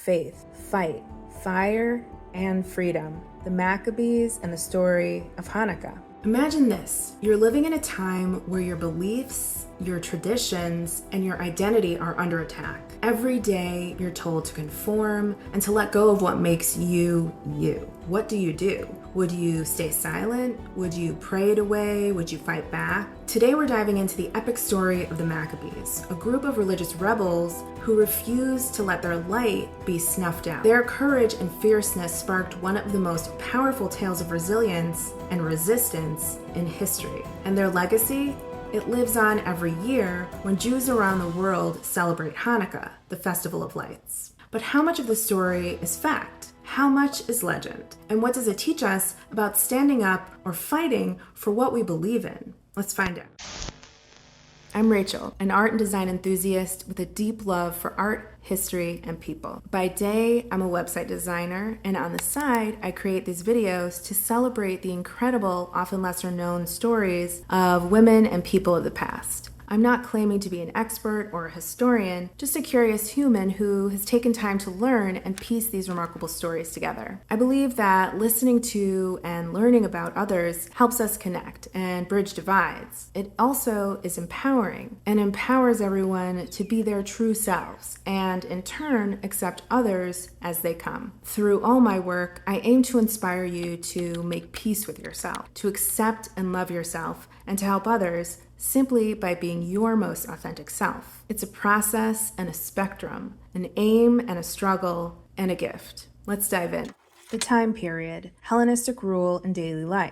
faith, fight, fire, and freedom. The Maccabees and the story of Hanukkah. Imagine this. You're living in a time where your beliefs, your traditions, and your identity are under attack. Every day, you're told to conform and to let go of what makes you, you. What do? Would you stay silent? Would you pray it away? Would you fight back? Today, we're diving into the epic story of the Maccabees, a group of religious rebels who refused to let their light be snuffed out. Their courage and fierceness sparked one of the most powerful tales of resilience and resistance in history. And their legacy? It lives on every year when Jews around the world celebrate Hanukkah, the festival of lights. But how much of the story is fact? How much is legend? And what does it teach us about standing up or fighting for what we believe in? Let's find out. I'm Rachel, an art and design enthusiast with a deep love for art, history, and people. By day, I'm a website designer, and on the side, I create these videos to celebrate the incredible, often lesser known stories of women and people of the past. I'm not claiming to be an expert or a historian, just a curious human who has taken time to learn and piece these remarkable stories together. I believe that listening to and learning about others helps us connect and bridge divides. It also is empowering and empowers everyone to be their true selves and in turn accept others as they come. Through all my work, I aim to inspire you to make peace with yourself, to accept and love yourself, and to help others simply by being your most authentic self. It's a process and a spectrum, an aim and a struggle and a gift. Let's dive in. The time period, Hellenistic rule and daily life.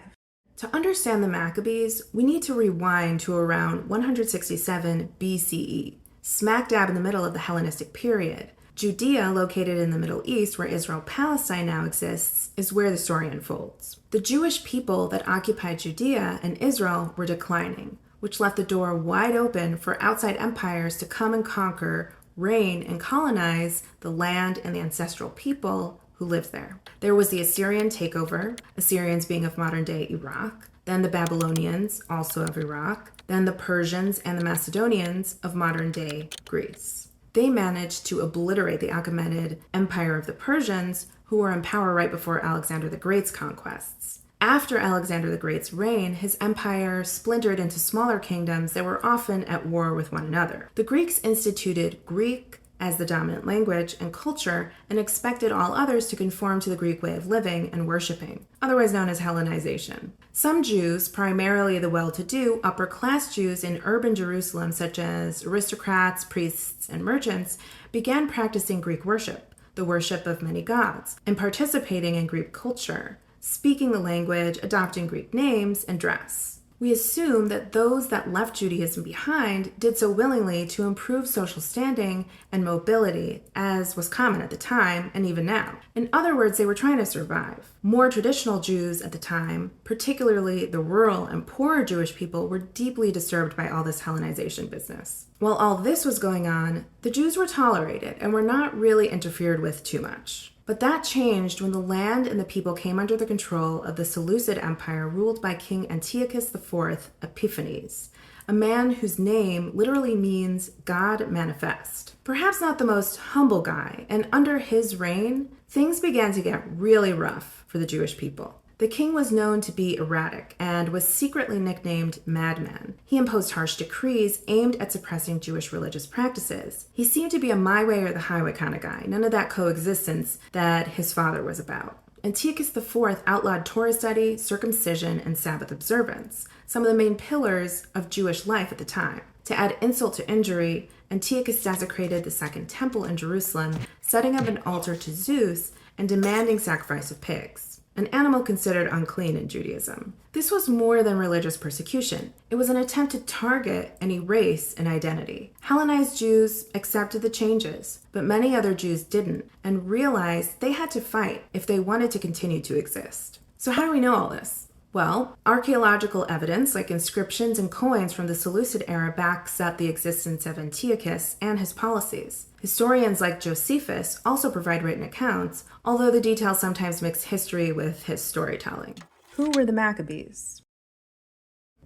To understand the Maccabees, we need to rewind to around 167 BCE, smack dab in the middle of the Hellenistic period. Judea, located in the Middle East where Israel-Palestine now exists, is where the story unfolds. The Jewish people that occupied Judea and Israel were declining, which left the door wide open for outside empires to come and conquer, reign, and colonize the land and the ancestral people who lived there. There was the Assyrian takeover, Assyrians being of modern-day Iraq, then the Babylonians, also of Iraq, then the Persians and the Macedonians of modern-day Greece. They managed to obliterate the Achaemenid Empire of the Persians, who were in power right before Alexander the Great's conquests. After Alexander the Great's reign, his empire splintered into smaller kingdoms that were often at war with one another. The Greeks instituted Greek as the dominant language and culture and expected all others to conform to the Greek way of living and worshiping, otherwise known as Hellenization. Some Jews, primarily the well-to-do upper-class Jews in urban Jerusalem, such as aristocrats, priests, and merchants, began practicing Greek worship, the worship of many gods, and participating in Greek culture, speaking the language, adopting Greek names, and dress. We assume that those that left Judaism behind did so willingly to improve social standing and mobility, as was common at the time and even now. In other words, they were trying to survive. More traditional Jews at the time, particularly the rural and poorer Jewish people, were deeply disturbed by all this Hellenization business. While all this was going on, the Jews were tolerated and were not really interfered with too much. But that changed when the land and the people came under the control of the Seleucid Empire ruled by King Antiochus IV Epiphanes, a man whose name literally means God manifest. Perhaps not the most humble guy, and under his reign, things began to get really rough for the Jewish people. The king was known to be erratic and was secretly nicknamed Madman. He imposed harsh decrees aimed at suppressing Jewish religious practices. He seemed to be a my way or the highway kind of guy, none of that coexistence that his father was about. Antiochus IV outlawed Torah study, circumcision, and Sabbath observance, some of the main pillars of Jewish life at the time. To add insult to injury, Antiochus desecrated the Second Temple in Jerusalem, setting up an altar to Zeus and demanding sacrifice of pigs, an animal considered unclean in Judaism. This was more than religious persecution. It was an attempt to target and erase an identity. Hellenized Jews accepted the changes, but many other Jews didn't and realized they had to fight if they wanted to continue to exist. So how do we know all this? Well, archaeological evidence like inscriptions and coins from the Seleucid era backs up the existence of Antiochus and his policies. Historians like Josephus also provide written accounts, although the details sometimes mix history with his storytelling. Who were the Maccabees?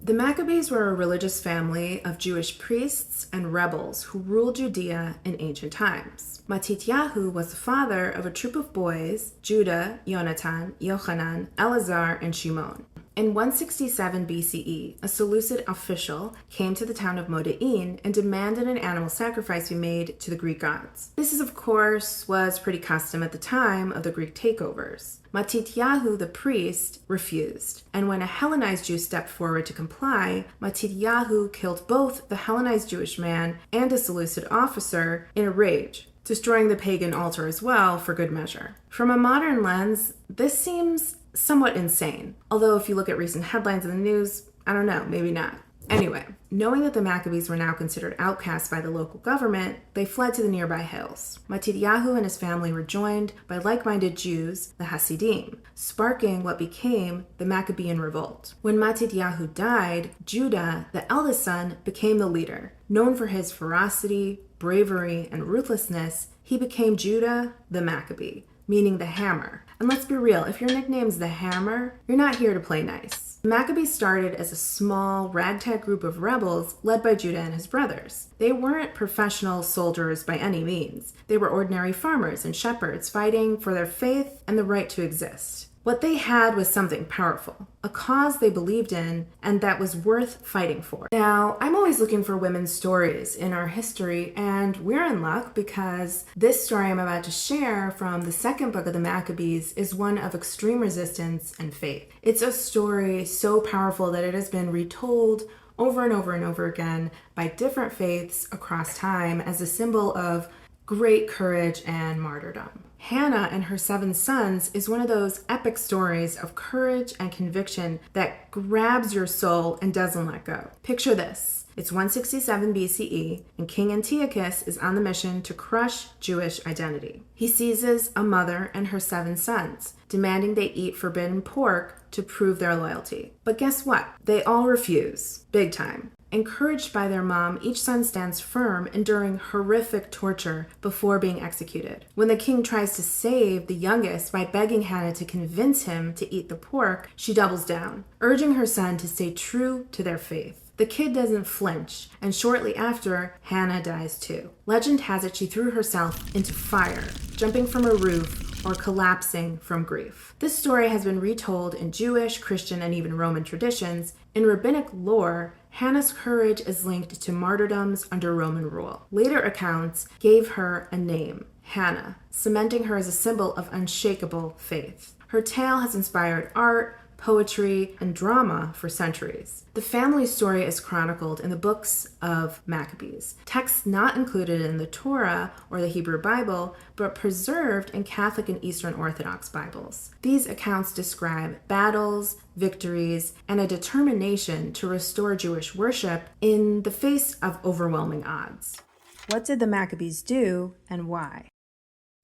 The Maccabees were a religious family of Jewish priests and rebels who ruled Judea in ancient times. Matityahu was the father of a troop of boys, Judah, Yonatan, Yochanan, Eleazar, and Shimon. In 167 BCE, a Seleucid official came to the town of Modi'in and demanded an animal sacrifice be made to the Greek gods. This, of course, was pretty custom at the time of the Greek takeovers. Matityahu, the priest, refused, and when a Hellenized Jew stepped forward to comply, Matityahu killed both the Hellenized Jewish man and a Seleucid officer in a rage, destroying the pagan altar as well for good measure. From a modern lens, this seems somewhat insane. Although if you look at recent headlines in the news, I don't know, maybe not. Anyway, knowing that the Maccabees were now considered outcasts by the local government, they fled to the nearby hills. Matityahu and his family were joined by like-minded Jews, the Hasidim, sparking what became the Maccabean revolt. When Matityahu died, Judah, the eldest son, became the leader. Known for his ferocity, bravery, and ruthlessness, he became Judah the Maccabee, meaning the hammer. And let's be real, if your nickname's the Hammer, you're not here to play nice. The Maccabees started as a small, ragtag group of rebels led by Judah and his brothers. They weren't professional soldiers by any means. They were ordinary farmers and shepherds fighting for their faith and the right to exist. What they had was something powerful, a cause they believed in and that was worth fighting for. Now, I'm always looking for women's stories in our history, and we're in luck because this story I'm about to share from the second book of the Maccabees is one of extreme resistance and faith. It's a story so powerful that it has been retold over and over and over again by different faiths across time as a symbol of great courage and martyrdom. Hannah and her 7 sons is one of those epic stories of courage and conviction that grabs your soul and doesn't let go. Picture this. It's 167 BCE, and King Antiochus is on the mission to crush Jewish identity. He seizes a mother and her 7 sons, demanding they eat forbidden pork to prove their loyalty. But guess what? They all refuse, big time. Encouraged by their mom, each son stands firm, enduring horrific torture before being executed. When the king tries to save the youngest by begging Hannah to convince him to eat the pork, she doubles down, urging her son to stay true to their faith. The kid doesn't flinch, and shortly after, Hannah dies too. Legend has it she threw herself into fire, jumping from a roof or collapsing from grief. This story has been retold in Jewish, Christian, and even Roman traditions. In rabbinic lore, Hannah's courage is linked to martyrdoms under Roman rule. Later accounts gave her a name, Hannah, cementing her as a symbol of unshakable faith. Her tale has inspired art, poetry, and drama for centuries. The family story is chronicled in the books of Maccabees, texts not included in the Torah or the Hebrew Bible, but preserved in Catholic and Eastern Orthodox Bibles. These accounts describe battles, victories, and a determination to restore Jewish worship in the face of overwhelming odds. What did the Maccabees do, and why?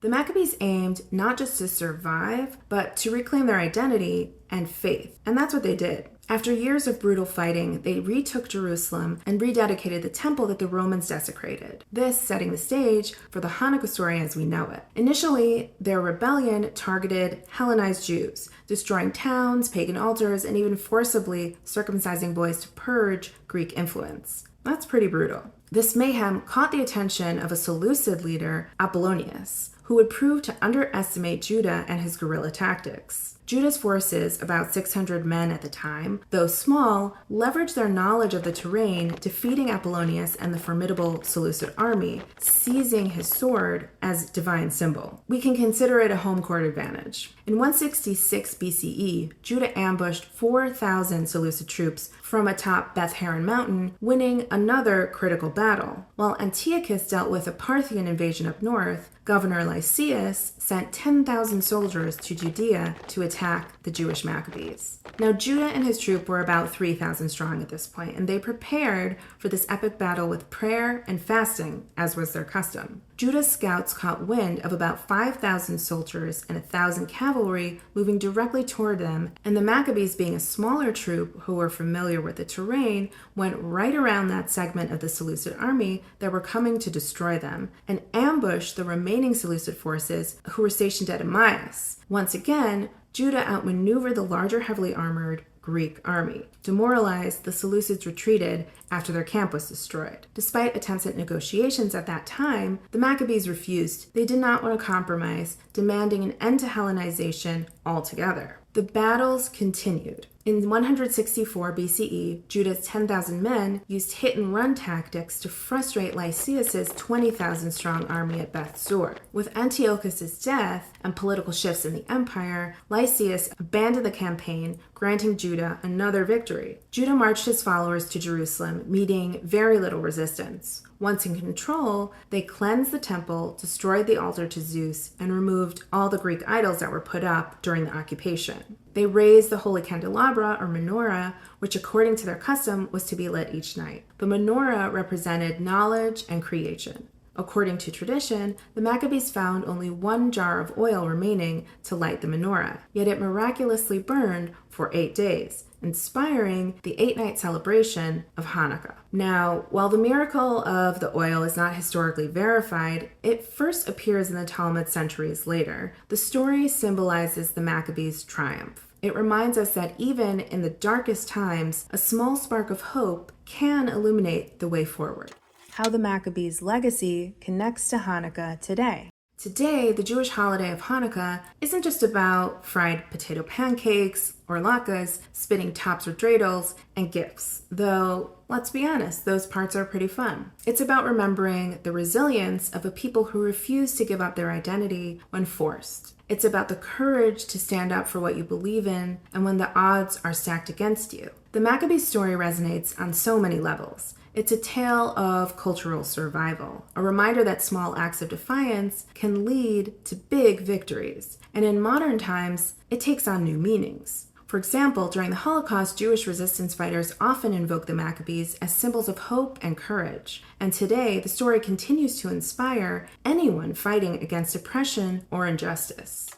The Maccabees aimed not just to survive, but to reclaim their identity and faith. And that's what they did. After years of brutal fighting, they retook Jerusalem and rededicated the temple that the Romans desecrated. This setting the stage for the Hanukkah story as we know it. Initially, their rebellion targeted Hellenized Jews, destroying towns, pagan altars, and even forcibly circumcising boys to purge Greek influence. That's pretty brutal. This mayhem caught the attention of a Seleucid leader, Apollonius, who would prove to underestimate Judah and his guerrilla tactics. Judah's forces, about 600 men at the time, though small, leveraged their knowledge of the terrain, defeating Apollonius and the formidable Seleucid army, seizing his sword as divine symbol. We can consider it a home court advantage. In 166 BCE, Judah ambushed 4,000 Seleucid troops from atop Beth Horon Mountain, winning another critical battle. While Antiochus dealt with a Parthian invasion up north, Governor Lysias sent 10,000 soldiers to Judea to attack the Jewish Maccabees. Now, Judah and his troop were about 3,000 strong at this point, and they prepared for this epic battle with prayer and fasting, as was their custom. Judah's scouts caught wind of about 5,000 soldiers and 1,000 cavalry moving directly toward them, and the Maccabees, being a smaller troop who were familiar with the terrain, went right around that segment of the Seleucid army that were coming to destroy them, and ambushed the remaining Seleucid forces who were stationed at Emmaus. Once again, Judah outmaneuvered the larger, heavily armored Greek army. Demoralized, the Seleucids retreated after their camp was destroyed. Despite attempts at negotiations at that time, the Maccabees refused. They did not want to compromise, demanding an end to Hellenization altogether. The battles continued. In 164 BCE, Judah's 10,000 men used hit-and-run tactics to frustrate Lysias' 20,000-strong army at Beth Zur. With Antiochus' death and political shifts in the empire, Lysias abandoned the campaign, granting Judah another victory. Judah marched his followers to Jerusalem, meeting very little resistance. Once in control, they cleansed the temple, destroyed the altar to Zeus, and removed all the Greek idols that were put up during the occupation. They raised the holy candelabra, or menorah, which according to their custom was to be lit each night. The menorah represented knowledge and creation. According to tradition, the Maccabees found only one jar of oil remaining to light the menorah, yet it miraculously burned for 8 days, inspiring the 8-night celebration of Hanukkah. Now, while the miracle of the oil is not historically verified, it first appears in the Talmud centuries later. The story symbolizes the Maccabees' triumph. It reminds us that even in the darkest times, a small spark of hope can illuminate the way forward. How the Maccabees' legacy connects to Hanukkah today. Today, the Jewish holiday of Hanukkah isn't just about fried potato pancakes or latkes, spinning tops or dreidels, and gifts. Though, let's be honest, those parts are pretty fun. It's about remembering the resilience of a people who refuse to give up their identity when forced. It's about the courage to stand up for what you believe in and when the odds are stacked against you. The Maccabees story resonates on so many levels. It's a tale of cultural survival, a reminder that small acts of defiance can lead to big victories. And in modern times, it takes on new meanings. For example, during the Holocaust, Jewish resistance fighters often invoke the Maccabees as symbols of hope and courage. And today, the story continues to inspire anyone fighting against oppression or injustice.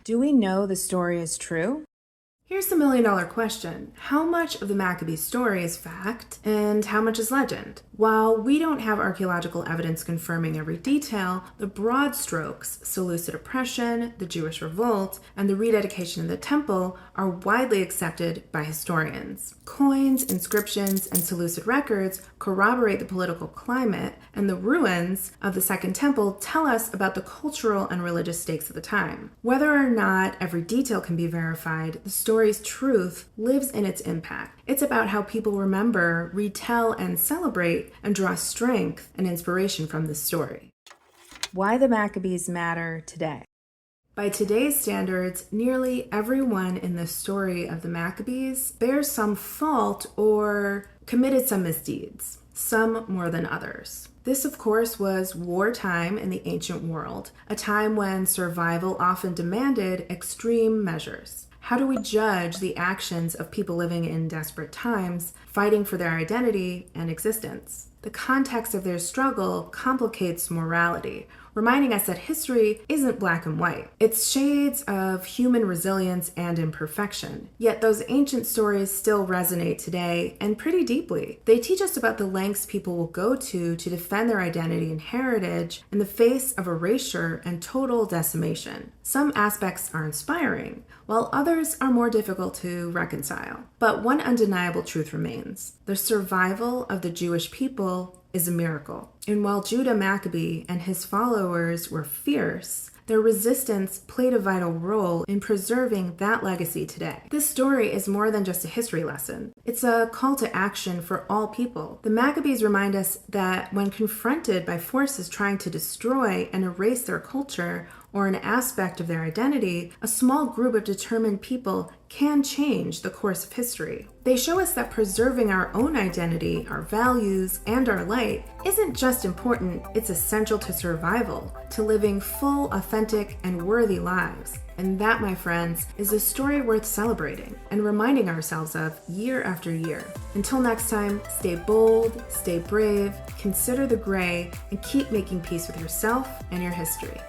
Do we know the story is true? Here's the million-dollar question. How much of the Maccabees story is fact and how much is legend? While we don't have archaeological evidence confirming every detail, the broad strokes, Seleucid oppression, the Jewish revolt, and the rededication of the temple are widely accepted by historians. Coins, inscriptions, and Seleucid records corroborate the political climate, and the ruins of the Second Temple tell us about the cultural and religious stakes of the time. Whether or not every detail can be verified, the story's truth lives in its impact. It's about how people remember, retell, and celebrate, and draw strength and inspiration from this story. Why the Maccabees matter today. By today's standards, nearly everyone in the story of the Maccabees bears some fault or committed some misdeeds, some more than others. This, of course, was wartime in the ancient world, a time when survival often demanded extreme measures. How do we judge the actions of people living in desperate times, fighting for their identity and existence? The context of their struggle complicates morality, reminding us that history isn't black and white. It's shades of human resilience and imperfection. Yet those ancient stories still resonate today and pretty deeply. They teach us about the lengths people will go to defend their identity and heritage in the face of erasure and total decimation. Some aspects are inspiring, while others are more difficult to reconcile. But one undeniable truth remains. The survival of the Jewish people is a miracle. And while Judah Maccabee and his followers were fierce, their resistance played a vital role in preserving that legacy today. This story is more than just a history lesson. It's a call to action for all people. The Maccabees remind us that when confronted by forces trying to destroy and erase their culture or an aspect of their identity, a small group of determined people can change the course of history. They show us that preserving our own identity, our values, and our light isn't just important, it's essential to survival, to living full, authentic, and worthy lives. And that, my friends, is a story worth celebrating and reminding ourselves of year after year. Until next time, stay bold, stay brave, consider the gray, and keep making peace with yourself and your history.